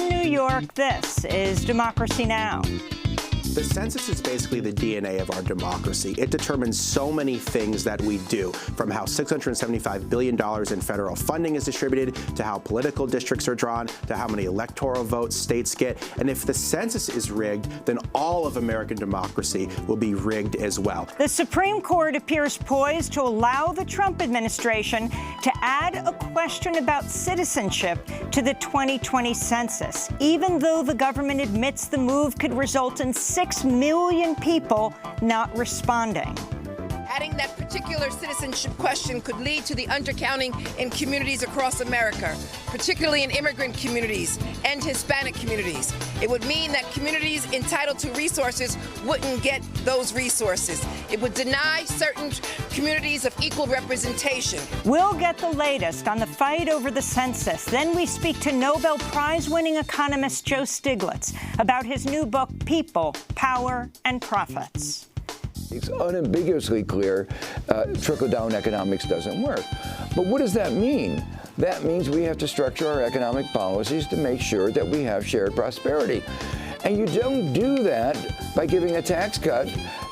In New York, this is Democracy Now! The census is basically the DNA of our democracy. It determines so many things that we do, from how $675 billion in federal funding is distributed, to how political districts are drawn, to how many electoral votes states get. And if the census is rigged, then all of American democracy will be rigged as well. The Supreme Court appears poised to allow the Trump administration to add a question about citizenship to the 2020 census, even though the government admits the move could result in 6 million people not responding. Adding that particular citizenship question could lead to the undercounting in communities across America, particularly in immigrant communities and Hispanic communities. It would mean that communities entitled to resources wouldn't get those resources. It would deny certain communities of equal representation. We'll get the latest on the fight over the census. Then we speak to Nobel Prize-winning economist Joe Stiglitz about his new book, People, Power, and Profits. It's unambiguously clear trickle-down economics doesn't work. But what does that mean? That means we have to structure our economic policies to make sure that we have shared prosperity. And you don't do that by giving a tax cut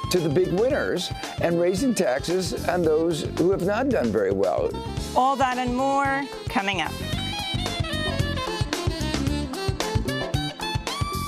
to the big winners and raising taxes on those who have not done very well. All that and more coming up.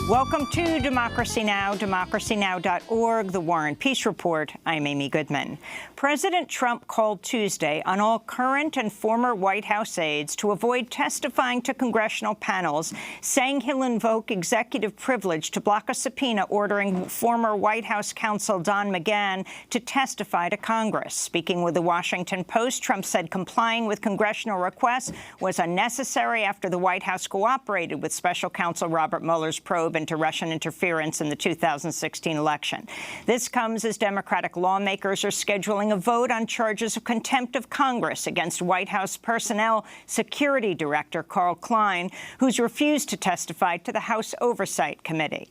Welcome to Democracy Now!, democracynow.org, The War and Peace Report. I'm Amy Goodman. President Trump called Tuesday on all current and former White House aides to avoid testifying to congressional panels, saying he'll invoke executive privilege to block a subpoena ordering former White House counsel Don McGahn to testify to Congress. Speaking with the Washington Post, Trump said complying with congressional requests was unnecessary after the White House cooperated with special counsel Robert Mueller's probe into Russian interference in the 2016 election. This comes as Democratic lawmakers are scheduling a vote on charges of contempt of Congress against White House Personnel Security Director Carl Klein, who's refused to testify to the House Oversight Committee.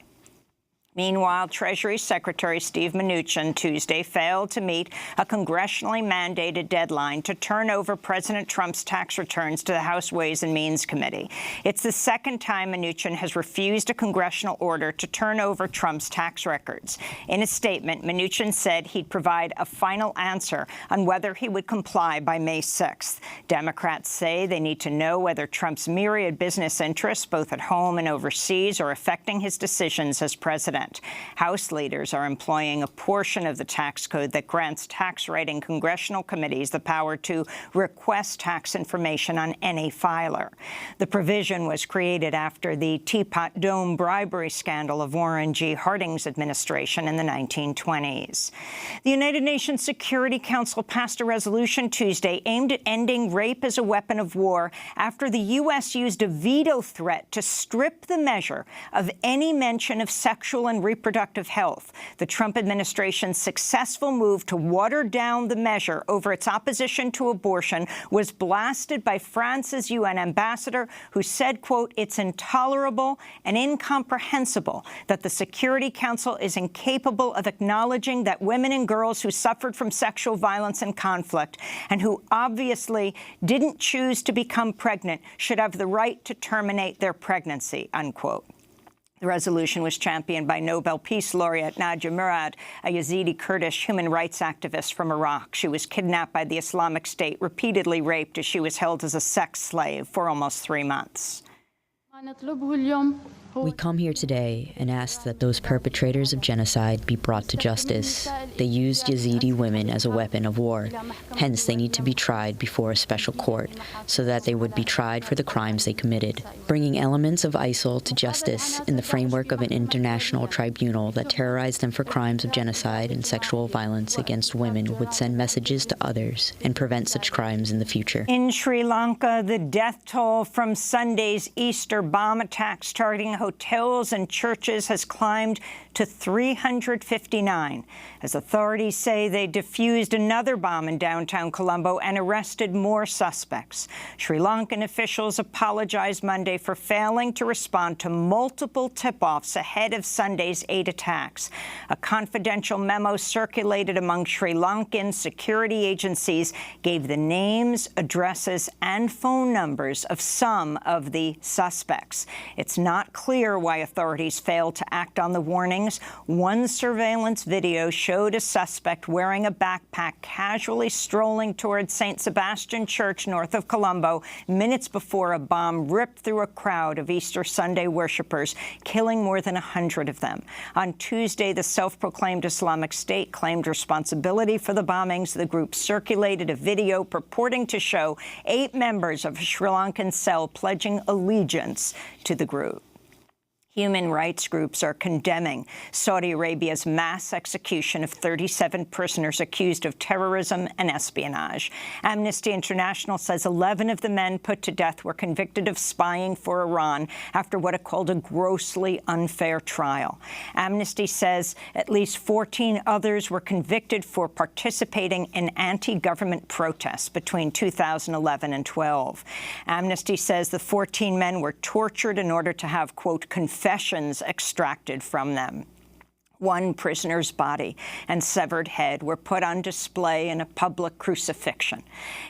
Meanwhile, Treasury Secretary Steve Mnuchin Tuesday failed to meet a congressionally mandated deadline to turn over President Trump's tax returns to the House Ways and Means Committee. It's the second time Mnuchin has refused a congressional order to turn over Trump's tax records. In a statement, Mnuchin said he'd provide a final answer on whether he would comply by May 6th. Democrats say they need to know whether Trump's myriad business interests, both at home and overseas, are affecting his decisions as president. House leaders are employing a portion of the tax code that grants tax-writing congressional committees the power to request tax information on any filer. The provision was created after the Teapot Dome bribery scandal of Warren G. Harding's administration in the 1920s. The United Nations Security Council passed a resolution Tuesday aimed at ending rape as a weapon of war after the U.S. used a veto threat to strip the measure of any mention of sexual and reproductive health. The Trump administration's successful move to water down the measure over its opposition to abortion was blasted by France's UN ambassador, who said, quote, "It's intolerable and incomprehensible that the Security Council is incapable of acknowledging that women and girls who suffered from sexual violence and conflict and who obviously didn't choose to become pregnant should have the right to terminate their pregnancy," unquote. The resolution was championed by Nobel Peace Laureate Nadia Murad, a Yazidi Kurdish human rights activist from Iraq. She was kidnapped by the Islamic State, repeatedly raped as she was held as a sex slave for almost 3 months. We come here today and ask that those perpetrators of genocide be brought to justice. They used Yazidi women as a weapon of war. Hence, they need to be tried before a special court so that they would be tried for the crimes they committed. Bringing elements of ISIL to justice in the framework of an international tribunal that terrorized them for crimes of genocide and sexual violence against women would send messages to others and prevent such crimes in the future. In Sri Lanka, the death toll from Sunday's Easter bomb attacks targeting hotels and churches has climbed to 359, as authorities say they defused another bomb in downtown Colombo and arrested more suspects. Sri Lankan officials apologized Monday for failing to respond to multiple tip-offs ahead of Sunday's 8 attacks. A confidential memo circulated among Sri Lankan security agencies gave the names, addresses, and phone numbers of some of the suspects. It's not clear why authorities failed to act on the warnings. One surveillance video showed a suspect wearing a backpack casually strolling towards St. Sebastian Church north of Colombo minutes before a bomb ripped through a crowd of Easter Sunday worshippers, killing more than 100 of them. On Tuesday, the self-proclaimed Islamic State claimed responsibility for the bombings. The group circulated a video purporting to show 8 members of a Sri Lankan cell pledging allegiance to the group. Human rights groups are condemning Saudi Arabia's mass execution of 37 prisoners accused of terrorism and espionage. Amnesty International says 11 of the men put to death were convicted of spying for Iran after what it called a grossly unfair trial. Amnesty says at least 14 others were convicted for participating in anti-government protests between 2011 and 12. Amnesty says the 14 men were tortured in order to have, quote, confessions extracted from them. One prisoner's body and severed head were put on display in a public crucifixion.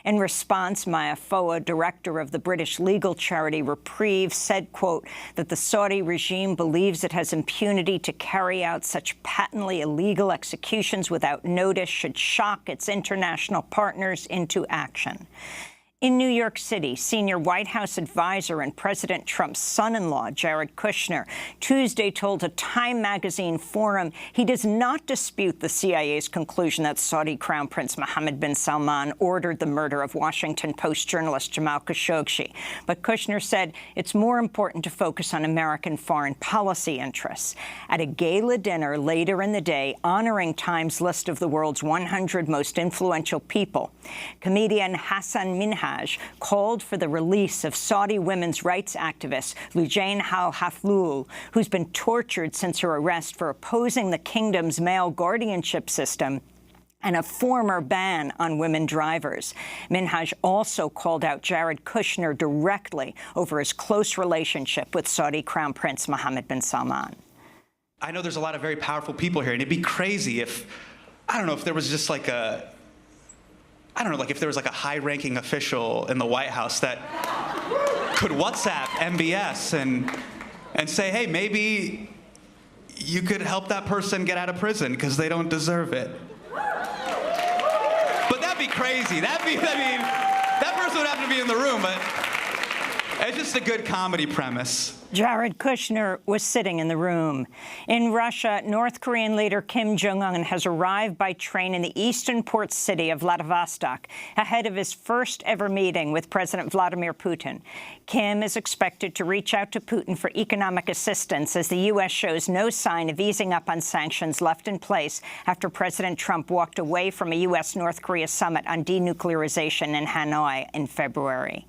In response, Maya Foa, director of the British legal charity Reprieve, said, quote, that the Saudi regime believes it has impunity to carry out such patently illegal executions without notice should shock its international partners into action. In New York City, senior White House advisor and President Trump's son-in-law, Jared Kushner, Tuesday told a Time magazine forum he does not dispute the CIA's conclusion that Saudi Crown Prince Mohammed bin Salman ordered the murder of Washington Post journalist Jamal Khashoggi. But Kushner said it's more important to focus on American foreign policy interests. At a gala dinner later in the day honoring Time's list of the world's 100 most influential people, comedian Hassan Minhaj called for the release of Saudi women's rights activist Loujain al-Hafloul, who's been tortured since her arrest for opposing the kingdom's male guardianship system and a former ban on women drivers. Minhaj also called out Jared Kushner directly over his close relationship with Saudi Crown Prince Mohammed bin Salman. I know there's a lot of very powerful people here, and it'd be crazy if, I don't know, if there was just like a, if there was like a high-ranking official in the White House that could WhatsApp MBS and say, hey, maybe you could help that person get out of prison because they don't deserve it. But that'd be crazy. That person would have to be in the room, but it's just a good comedy premise. Jared Kushner was sitting in the room. In Russia, North Korean leader Kim Jong-un has arrived by train in the eastern port city of Vladivostok ahead of his first-ever meeting with President Vladimir Putin. Kim is expected to reach out to Putin for economic assistance as the U.S. shows no sign of easing up on sanctions left in place after President Trump walked away from a U.S.-North Korea summit on denuclearization in Hanoi in February.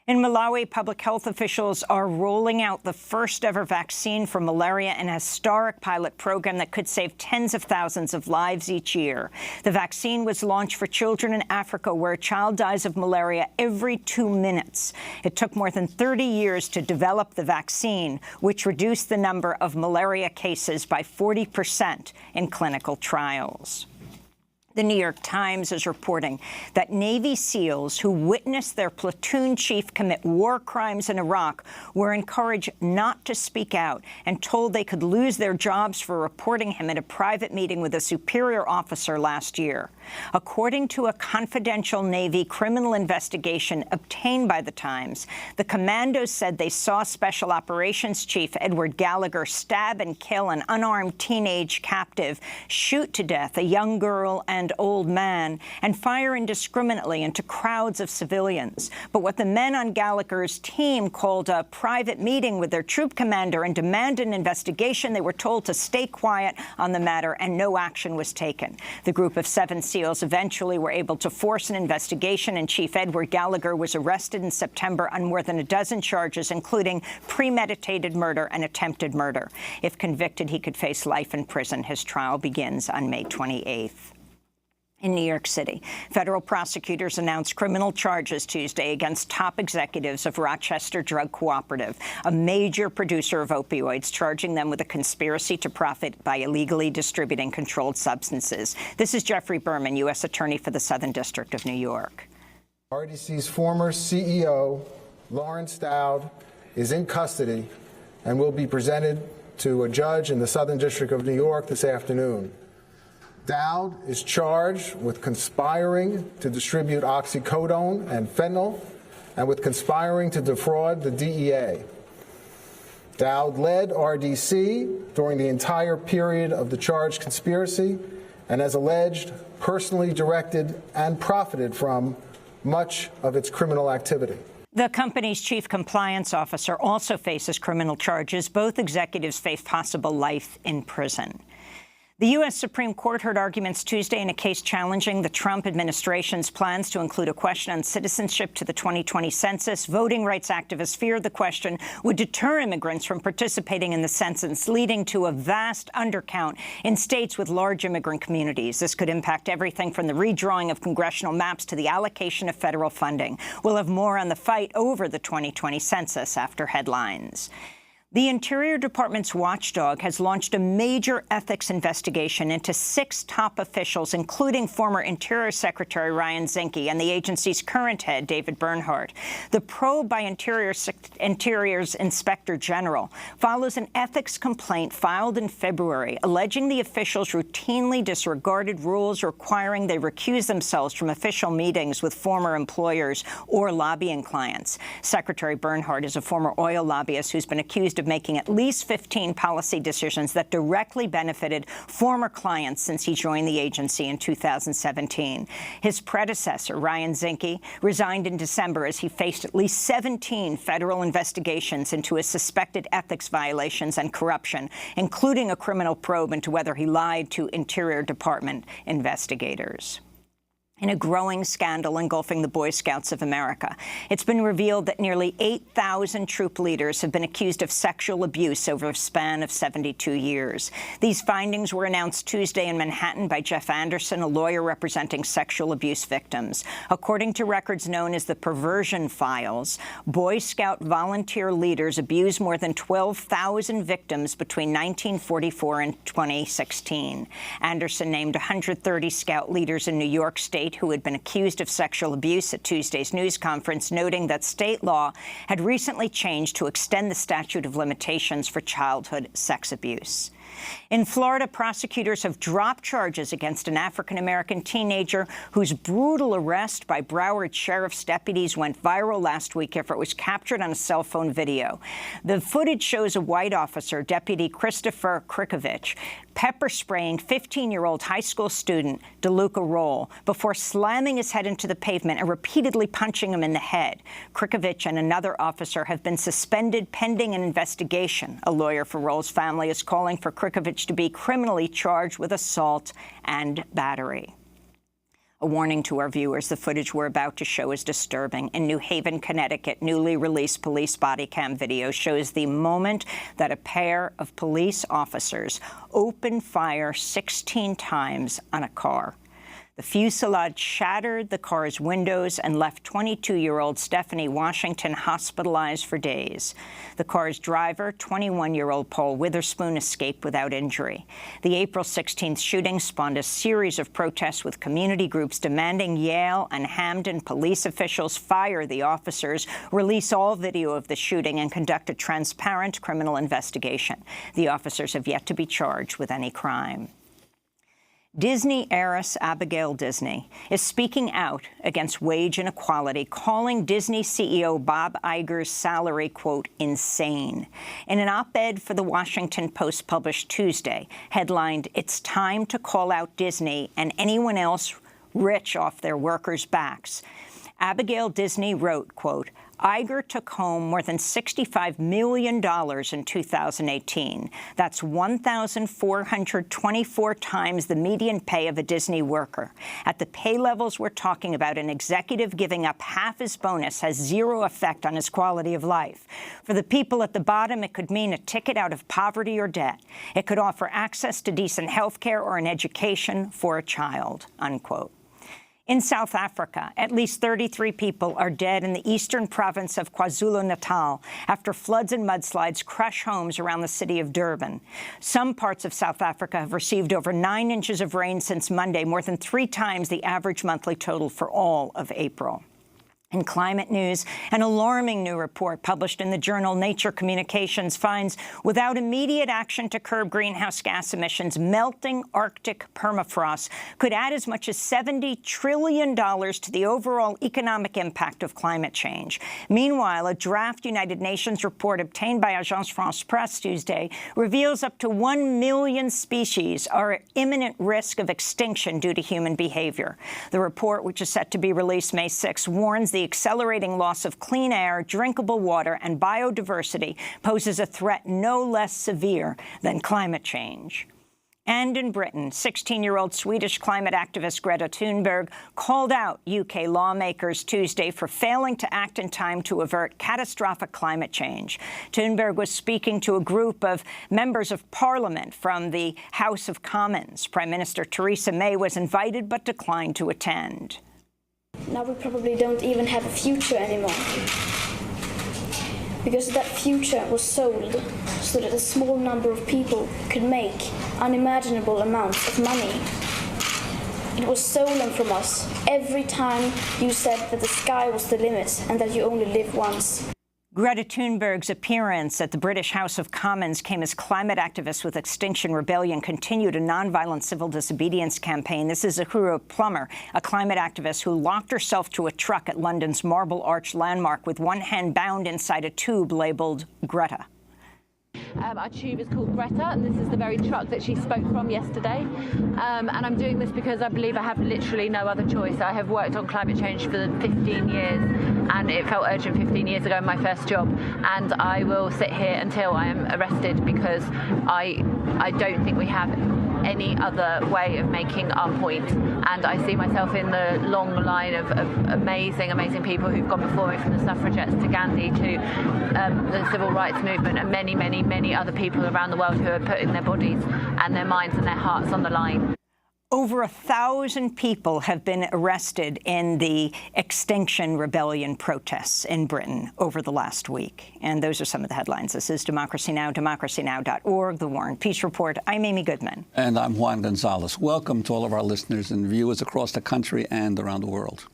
In Malawi, public health officials are rolling out the first-ever vaccine for malaria, an historic pilot program that could save tens of thousands of lives each year. The vaccine was launched for children in Africa, where a child dies of malaria every 2 minutes. It took more than 30 years to develop the vaccine, which reduced the number of malaria cases by 40% in clinical trials. The New York Times is reporting that Navy SEALs who witnessed their platoon chief commit war crimes in Iraq were encouraged not to speak out and told they could lose their jobs for reporting him at a private meeting with a superior officer last year. According to a confidential Navy criminal investigation obtained by the Times, the commandos said they saw Special Operations Chief Edward Gallagher stab and kill an unarmed teenage captive, shoot to death a young girl, and grand old man and fire indiscriminately into crowds of civilians. But what the men on Gallagher's team called a private meeting with their troop commander and demanded an investigation, they were told to stay quiet on the matter, and no action was taken. The group of 7 SEALs eventually were able to force an investigation, and Chief Edward Gallagher was arrested in September on more than a dozen charges, including premeditated murder and attempted murder. If convicted, he could face life in prison. His trial begins on May 28th. In New York City, federal prosecutors announced criminal charges Tuesday against top executives of Rochester Drug Cooperative, a major producer of opioids, charging them with a conspiracy to profit by illegally distributing controlled substances. This is Jeffrey Berman, U.S. Attorney for the Southern District of New York. RDC's former CEO, Lawrence Dowd, is in custody and will be presented to a judge in the Southern District of New York this afternoon. Dowd is charged with conspiring to distribute oxycodone and fentanyl and with conspiring to defraud the DEA. Dowd led RDC during the entire period of the charged conspiracy and, as alleged, personally directed and profited from much of its criminal activity. The company's chief compliance officer also faces criminal charges. Both executives face possible life in prison. The U.S. Supreme Court heard arguments Tuesday in a case challenging the Trump administration's plans to include a question on citizenship to the 2020 census. Voting rights activists feared the question would deter immigrants from participating in the census, leading to a vast undercount in states with large immigrant communities. This could impact everything from the redrawing of congressional maps to the allocation of federal funding. We'll have more on the fight over the 2020 census after headlines. The Interior Department's watchdog has launched a major ethics investigation into 6 top officials, including former Interior Secretary Ryan Zinke and the agency's current head, David Bernhardt. The probe by Interior's Inspector General follows an ethics complaint filed in February, alleging the officials routinely disregarded rules requiring they recuse themselves from official meetings with former employers or lobbying clients. Secretary Bernhardt is a former oil lobbyist who's been accused of making at least 15 policy decisions that directly benefited former clients since he joined the agency in 2017. His predecessor, Ryan Zinke, resigned in December as he faced at least 17 federal investigations into his suspected ethics violations and corruption, including a criminal probe into whether he lied to Interior Department investigators. In a growing scandal engulfing the Boy Scouts of America, it's been revealed that nearly 8,000 troop leaders have been accused of sexual abuse over a span of 72 years. These findings were announced Tuesday in Manhattan by Jeff Anderson, a lawyer representing sexual abuse victims. According to records known as the Perversion Files, Boy Scout volunteer leaders abused more than 12,000 victims between 1944 and 2016. Anderson named 130 Scout leaders in New York State who had been accused of sexual abuse at Tuesday's news conference, noting that state law had recently changed to extend the statute of limitations for childhood sex abuse. In Florida, prosecutors have dropped charges against an African-American teenager whose brutal arrest by Broward Sheriff's deputies went viral last week after it was captured on a cell phone video. The footage shows a white officer, Deputy Christopher Krikovich, pepper spraying 15-year-old high school student DeLuca Roll before slamming his head into the pavement and repeatedly punching him in the head. Krikovich and another officer have been suspended pending an investigation. A lawyer for Roll's family is calling for Krikovich to be criminally charged with assault and battery. A warning to our viewers, the footage we're about to show is disturbing. In New Haven, Connecticut, newly released police body cam video shows the moment that a pair of police officers open fire 16 times on a car. The fusillade shattered the car's windows and left 22-year-old Stephanie Washington hospitalized for days. The car's driver, 21-year-old Paul Witherspoon, escaped without injury. The April 16th shooting spawned a series of protests with community groups demanding Yale and Hamden police officials fire the officers, release all video of the shooting, and conduct a transparent criminal investigation. The officers have yet to be charged with any crime. Disney heiress Abigail Disney is speaking out against wage inequality, calling Disney CEO Bob Iger's salary, quote, insane. In an op-ed for the Washington Post published Tuesday, headlined, "It's time to call out Disney and anyone else rich off their workers' backs," Abigail Disney wrote, quote, Iger took home more than $65 million in 2018. That's 1,424 times the median pay of a Disney worker. At the pay levels we're talking about, an executive giving up half his bonus has zero effect on his quality of life. For the people at the bottom, it could mean a ticket out of poverty or debt. It could offer access to decent health care or an education for a child, unquote. In South Africa, at least 33 people are dead in the eastern province of KwaZulu-Natal after floods and mudslides crush homes around the city of Durban. Some parts of South Africa have received over 9 inches of rain since Monday, more than 3 times the average monthly total for all of April. In climate news, an alarming new report published in the journal Nature Communications finds without immediate action to curb greenhouse gas emissions, melting Arctic permafrost could add as much as $70 trillion to the overall economic impact of climate change. Meanwhile, a draft United Nations report obtained by Agence France-Presse Tuesday reveals up to 1 million species are at imminent risk of extinction due to human behavior. The report, which is set to be released May 6, warns the accelerating loss of clean air, drinkable water, and biodiversity poses a threat no less severe than climate change. And in Britain, 16-year-old Swedish climate activist Greta Thunberg called out UK lawmakers Tuesday for failing to act in time to avert catastrophic climate change. Thunberg was speaking to a group of members of Parliament from the House of Commons. Prime Minister Theresa May was invited but declined to attend. Now we probably don't even have a future anymore, because that future was sold so that a small number of people could make unimaginable amounts of money. It was stolen from us every time you said that the sky was the limit and that you only live once. Greta Thunberg's appearance at the British House of Commons came as climate activists with Extinction Rebellion continued a nonviolent civil disobedience campaign. This is Ahura Plummer, a climate activist who locked herself to a truck at London's Marble Arch landmark with one hand bound inside a tube labelled Greta. Our tube is called Greta, and this is the very truck that she spoke from yesterday. And I'm doing this because I believe I have literally no other choice. I have worked on climate change for 15 years, and it felt urgent 15 years ago in my first job. And I will sit here until I am arrested, because I don't think we have any other way of making our point. And I see myself in the long line of amazing, amazing people who've gone before me, from the suffragettes to Gandhi to the civil rights movement, and many, many, many other people around the world who are putting their bodies and their minds and their hearts on the line. Over 1,000 people have been arrested in the Extinction Rebellion protests in Britain over the last week. And those are some of the headlines. This is Democracy Now!, democracynow.org, The War and Peace Report. I'm Amy Goodman. And I'm Juan Gonzalez. Welcome to all of our listeners and viewers across the country and around the world.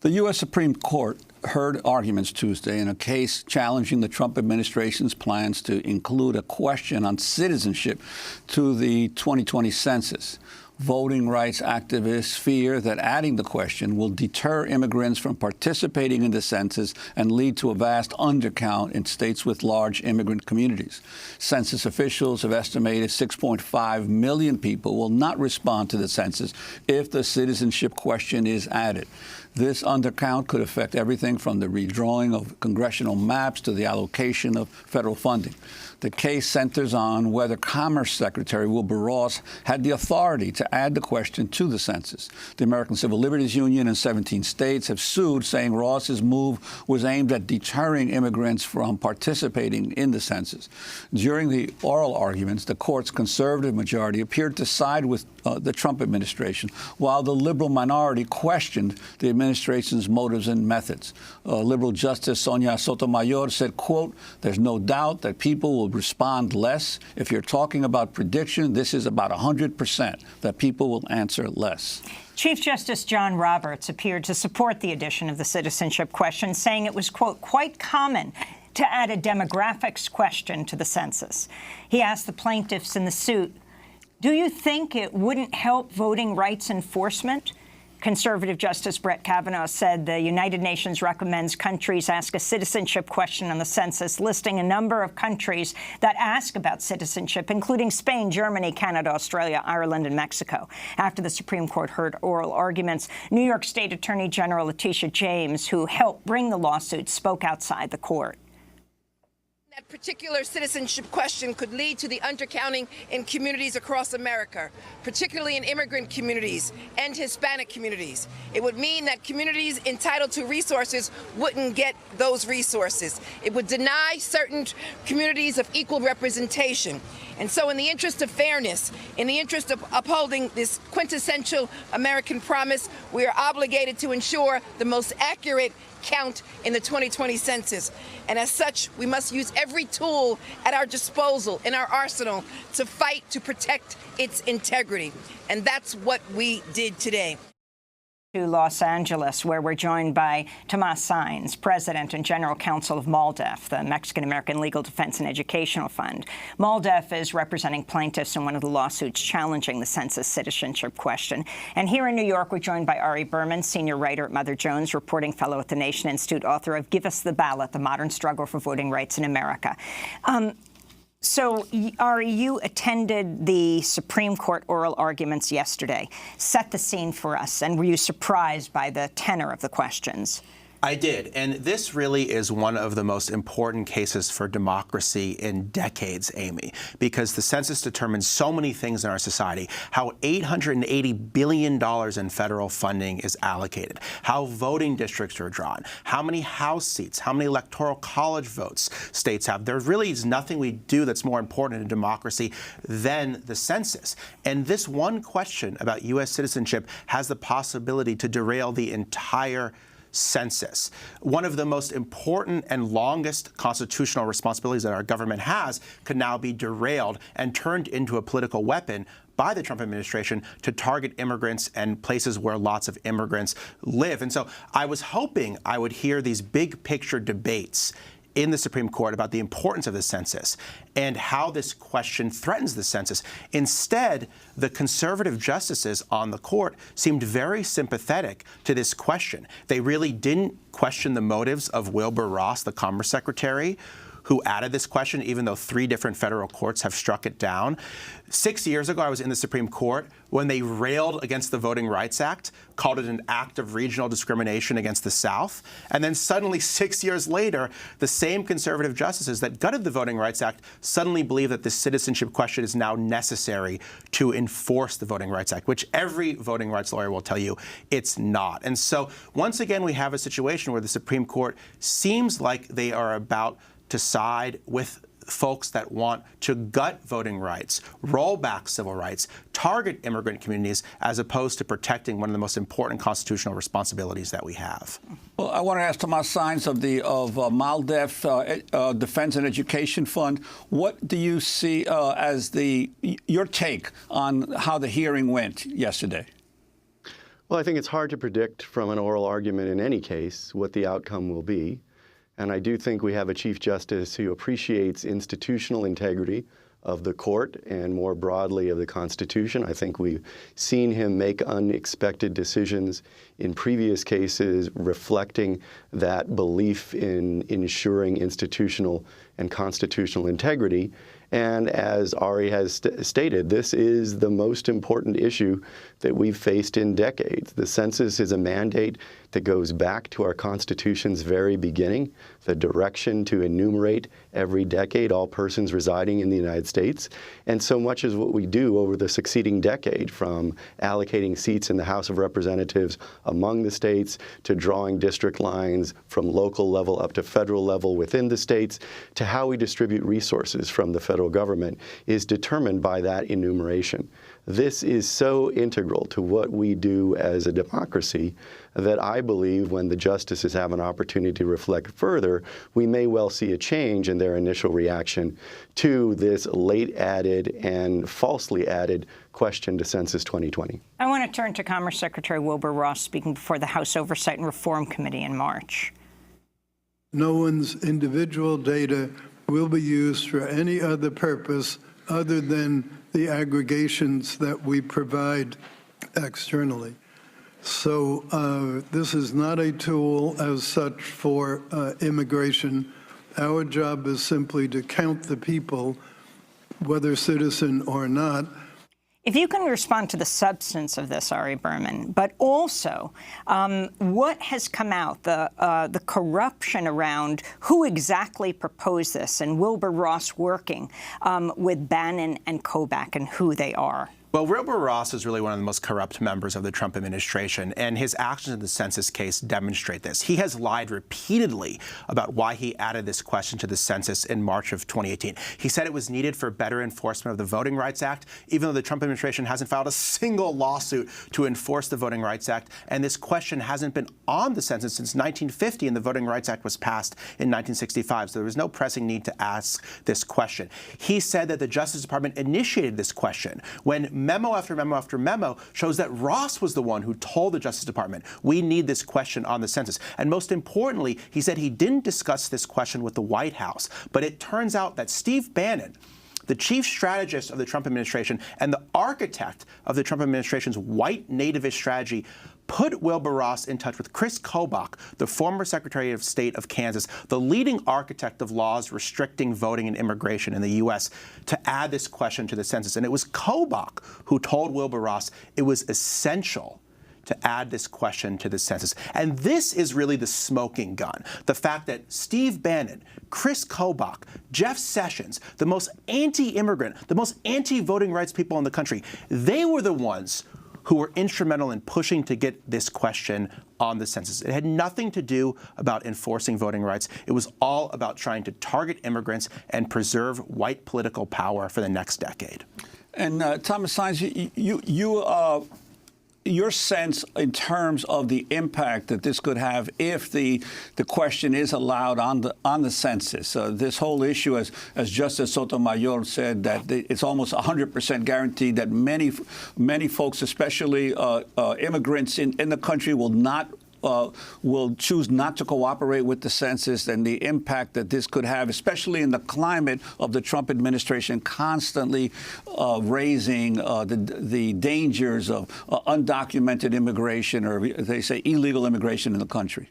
The U.S. Supreme Court heard arguments Tuesday in a case challenging the Trump administration's plans to include a question on citizenship to the 2020 census. Voting rights activists fear that adding the question will deter immigrants from participating in the census and lead to a vast undercount in states with large immigrant communities. Census officials have estimated 6.5 million people will not respond to the census if the citizenship question is added. This undercount could affect everything from the redrawing of congressional maps to the allocation of federal funding. The case centers on whether Commerce Secretary Wilbur Ross had the authority to add the question to the census. The American Civil Liberties Union and 17 states have sued, saying Ross's move was aimed at deterring immigrants from participating in the census. During the oral arguments, the court's conservative majority appeared to side with the Trump administration, while the liberal minority questioned the administration's motives and methods. Liberal Justice Sonia Sotomayor said, quote, "There's no doubt that people will respond less. If you're talking about prediction, this is about 100% that people will answer less." Chief Justice John Roberts appeared to support the addition of the citizenship question, saying it was, quote, "quite common to add a demographics question to the census." He asked the plaintiffs in the suit Do you think it wouldn't help voting rights enforcement? Conservative Justice Brett Kavanaugh said the United Nations recommends countries ask a citizenship question on the census, listing a number of countries that ask about citizenship, including Spain, Germany, Canada, Australia, Ireland, and Mexico. After the Supreme Court heard oral arguments, New York State Attorney General Letitia James, who helped bring the lawsuit, spoke outside the court. That particular citizenship question could lead to the undercounting in communities across America, particularly in immigrant communities and Hispanic communities. It would mean that communities entitled to resources wouldn't get those resources. It would deny certain communities of equal representation. And so in the interest of fairness, in the interest of upholding this quintessential American promise, we are obligated to ensure the most accurate count in the 2020 census. And as such, we must use every tool at our disposal, in our arsenal, to fight to protect its integrity. And that's what we did today. To Los Angeles, where we're joined by Tomas Saenz, President and General Counsel of MALDEF, the Mexican-American Legal Defense and Educational Fund. MALDEF is representing plaintiffs in one of the lawsuits challenging the census citizenship question. And here in New York, we're joined by Ari Berman, senior writer at Mother Jones, reporting fellow at the Nation Institute, author of Give Us the Ballot, The Modern Struggle for Voting Rights in America. So, Ari, you attended the Supreme Court oral arguments yesterday. Set the scene for us, and were you surprised by the tenor of the questions? I did, and this really is one of the most important cases for democracy in decades, Amy, because the census determines so many things in our society, how $880 billion in federal funding is allocated, how voting districts are drawn, how many House seats, how many electoral college votes states have. There really is nothing we do that's more important in a democracy than the census. And this one question about U.S. citizenship has the possibility to derail the entire census. One of the most important and longest constitutional responsibilities that our government has could now be derailed and turned into a political weapon by the Trump administration to target immigrants and places where lots of immigrants live. And so I was hoping I would hear these big picture debates in the Supreme Court about the importance of the census and how this question threatens the census. Instead, the conservative justices on the court seemed very sympathetic to this question. They really didn't question the motives of Wilbur Ross, the Commerce Secretary, who added this question, even though 3 different federal courts have struck it down. 6 years ago, I was in the Supreme Court when they railed against the Voting Rights Act, called it an act of regional discrimination against the South. And then suddenly, 6 years later, the same conservative justices that gutted the Voting Rights Act suddenly believe that this citizenship question is now necessary to enforce the Voting Rights Act, which every voting rights lawyer will tell you it's not. And so once again, we have a situation where the Supreme Court seems like they are about to side with folks that want to gut voting rights, roll back civil rights, target immigrant communities, as opposed to protecting one of the most important constitutional responsibilities that we have. Well, I want to ask Tomas Saenz of MALDEF Defense and Education Fund. What do you see as your take on how the hearing went yesterday? Well, I think it's hard to predict from an oral argument in any case what the outcome will be. And I do think we have a Chief Justice who appreciates institutional integrity of the court and more broadly of the Constitution. I think we've seen him make unexpected decisions in previous cases reflecting that belief in ensuring institutional and constitutional integrity. And as Ari has stated, this is the most important issue that we've faced in decades. The census is a mandate that goes back to our Constitution's very beginning, the direction to enumerate every decade all persons residing in the United States. And so much is what we do over the succeeding decade, from allocating seats in the House of Representatives among the states to drawing district lines from local level up to federal level within the states, to how we distribute resources from the federal government is determined by that enumeration. This is so integral to what we do as a democracy that I believe when the justices have an opportunity to reflect further, we may well see a change in their initial reaction to this late added and falsely added question to Census 2020. I want to turn to Commerce Secretary Wilbur Ross speaking before the House Oversight and Reform Committee in March. No one's individual data will be used for any other purpose other than the aggregations that we provide externally. So this is not a tool as such for immigration. Our job is simply to count the people, whether citizen or not. If you can respond to the substance of this, Ari Berman, but also what has come out, the corruption around who exactly proposed this, and Wilbur Ross working with Bannon and Kobach and who they are. Well, Wilbur Ross is really one of the most corrupt members of the Trump administration, and his actions in the census case demonstrate this. He has lied repeatedly about why he added this question to the census in March of 2018. He said it was needed for better enforcement of the Voting Rights Act, even though the Trump administration hasn't filed a single lawsuit to enforce the Voting Rights Act, and this question hasn't been on the census since 1950, and the Voting Rights Act was passed in 1965, so there was no pressing need to ask this question. He said that the Justice Department initiated this question when memo after memo after memo shows that Ross was the one who told the Justice Department, we need this question on the census. And most importantly, he said he didn't discuss this question with the White House. But it turns out that Steve Bannon, the chief strategist of the Trump administration and the architect of the Trump administration's white nativist strategy, put Wilbur Ross in touch with Chris Kobach, the former Secretary of State of Kansas, the leading architect of laws restricting voting and immigration in the U.S., to add this question to the census. And it was Kobach who told Wilbur Ross it was essential to add this question to the census. And this is really the smoking gun. The fact that Steve Bannon, Chris Kobach, Jeff Sessions, the most anti-immigrant, the most anti-voting rights people in the country, they were the ones who were instrumental in pushing to get this question on the census. It had nothing to do about enforcing voting rights. It was all about trying to target immigrants and preserve white political power for the next decade. And Thomas Saenz, your sense in terms of the impact that this could have if the question is allowed on the census. This whole issue, as Justice Sotomayor said, that it's almost 100% guaranteed that many folks, especially immigrants in the country, will choose not to cooperate with the census, and the impact that this could have, especially in the climate of the Trump administration constantly raising the dangers of undocumented immigration, or they say illegal immigration in the country.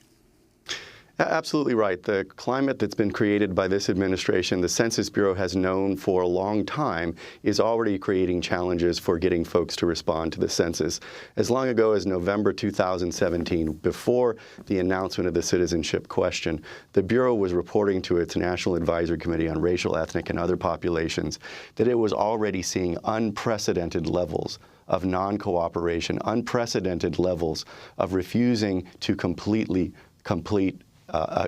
Absolutely right. The climate that's been created by this administration, the Census Bureau has known for a long time, is already creating challenges for getting folks to respond to the census. As long ago as November 2017, before the announcement of the citizenship question, the Bureau was reporting to its National Advisory Committee on Racial, Ethnic, and Other Populations that it was already seeing unprecedented levels of non-cooperation, unprecedented levels of refusing to complete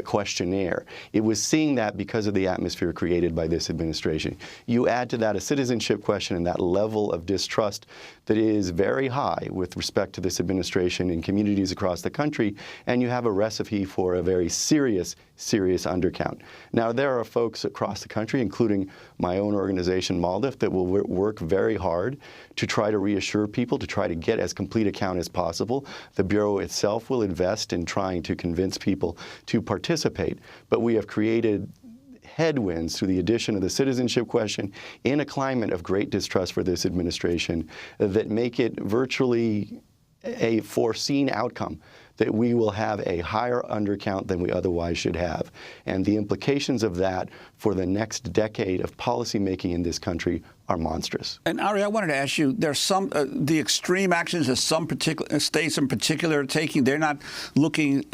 questionnaire. It was seeing that because of the atmosphere created by this administration. You add to that a citizenship question and that level of distrust that is very high with respect to this administration in communities across the country, and you have a recipe for a very serious undercount. Now, there are folks across the country, including my own organization, MALDEF, that will work very hard to try to reassure people, to try to get as complete a count as possible. The Bureau itself will invest in trying to convince people to participate. But we have created headwinds through the addition of the citizenship question in a climate of great distrust for this administration that make it virtually a foreseen outcome that we will have a higher undercount than we otherwise should have. And the implications of that for the next decade of policymaking in this country are monstrous. And Ari, I wanted to ask you, there's some, the extreme actions that some particular states in particular are taking, they're not looking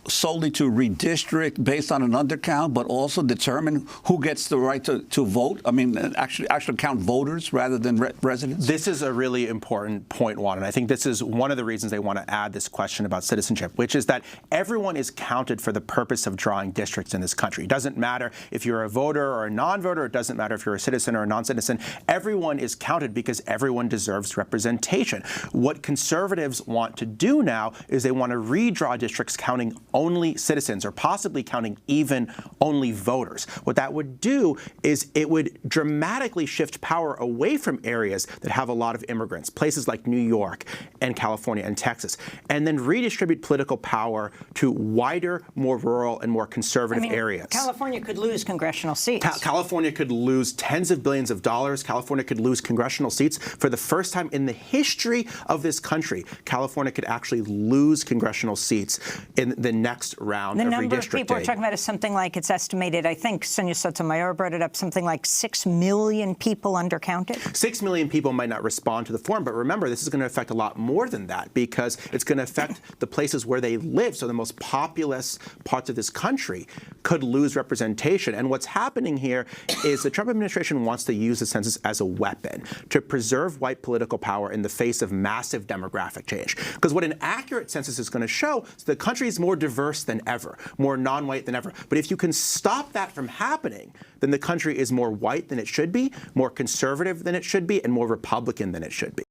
solely to redistrict based on an undercount, but also determine who gets the right to vote? I mean, actually count voters rather than residents? This is a really important point, Juan, and I think this is one of the reasons they want to add this question about citizenship, which is that everyone is counted for the purpose of drawing districts in this country. It doesn't matter if you're a voter or a non-voter. It doesn't matter if you're a citizen or a non-citizen. Everyone is counted because everyone deserves representation. What conservatives want to do now is they want to redraw districts counting only citizens, or possibly counting even only voters. What that would do is it would dramatically shift power away from areas that have a lot of immigrants, places like New York and California and Texas, and then redistribute political power to wider, more rural and more conservative areas. California could lose congressional seats. California could lose tens of billions of dollars. California could lose congressional seats. For the first time in the history of this country, California could actually lose congressional seats in the next round of redistricting. The number of people we're talking about is something like, it's estimated, I think Sonia Sotomayor brought it up, something like 6 million people undercounted. 6 million people might not respond to the form, but remember, this is going to affect a lot more than that, because it's going to affect the places where they live. So the most populous parts of this country could lose representation. And what's happening here is the Trump administration wants to use the census as a weapon to preserve white political power in the face of massive demographic change. Because what an accurate census is going to show is the country is more diverse than ever, more non-white than ever. But if you can stop that from happening, then the country is more white than it should be, more conservative than it should be, and more Republican than it should be.